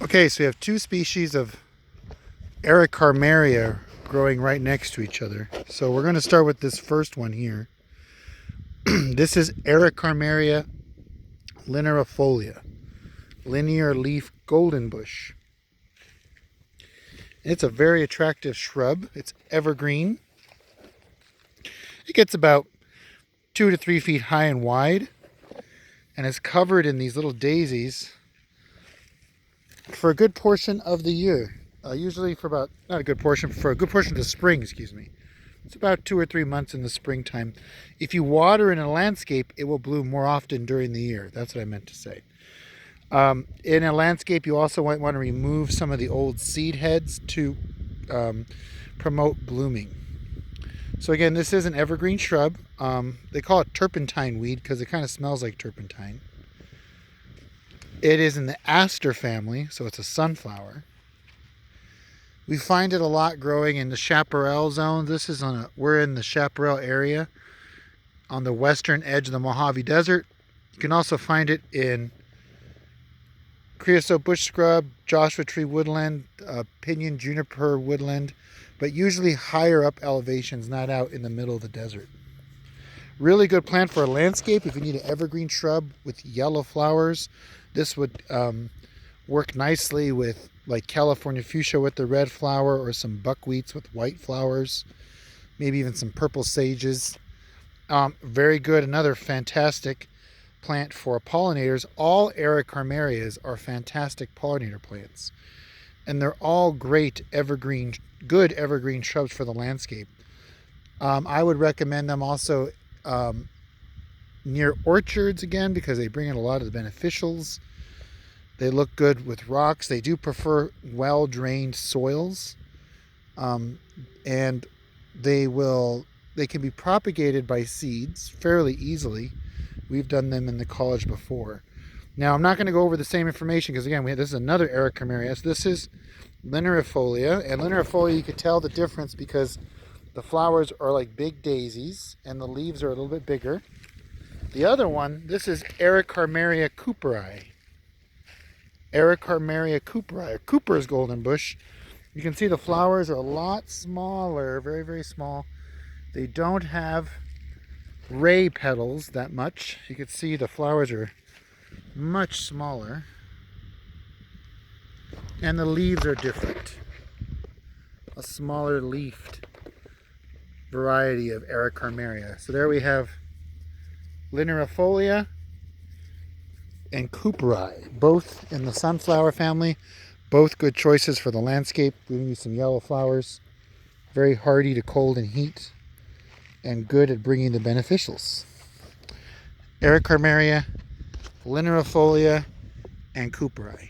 Okay, so we have two species of Ericarmeria growing right next to each other. So we're going to start with this first one here. This is Ericarmeria linearifolia, linear leaf golden bush. It's a very attractive shrub. It's evergreen. It gets about 2 to 3 feet high and wide, and it's covered in these little daisies for a good portion of the year. Usually for about, not a good portion, for a good portion of the spring, excuse me. It's about 2 or 3 months in the springtime. If you water in a landscape, it will bloom more often during the year. That's what I meant to say. In a landscape, you also might want to remove some of the old seed heads to promote blooming. So again, this is an evergreen shrub. They call it turpentine weed because it kind of smells like turpentine. It is in the aster family, so it's a sunflower. We find it a lot growing in the chaparral zone. We're in the chaparral area on the western edge of the Mojave Desert. You can also find it in creosote bush scrub, Joshua tree woodland, pinyon juniper woodland, but usually higher up elevations, not out in the middle of the desert. Really good plant for a landscape. If you need an evergreen shrub with yellow flowers, this would work nicely with like California fuchsia with the red flower, or some buckwheats with white flowers, maybe even some purple sages. Very good. Another fantastic plant for pollinators. All Ericarmerias are fantastic pollinator plants, and they're all great evergreen, good evergreen shrubs for the landscape. I would recommend them also near orchards again, because they bring in a lot of the beneficials. They look good with rocks. They do prefer well-drained soils, and they can be propagated by seeds fairly easily. We've done them in the college before. Now, I'm not going to go over the same information because, again, this is another Ericarmeria. So this is linearifolia, and linearifolia, you could tell the difference because the flowers are like big daisies and the leaves are a little bit bigger. The other one, this is Ericarmeria cooperii. Ericarmeria cooperii, or Cooper's golden bush. You can see the flowers are a lot smaller, very, very small. They don't have ray petals that much. You can see the flowers are much smaller, and the leaves are different. A smaller leafed variety of Ericarmeria. So there we have linearifolia and cooperii, both in the sunflower family, both good choices for the landscape. We need some yellow flowers, very hardy to cold and heat, and good at bringing the beneficials. Ericarmeria, linearifolia, and cooperii.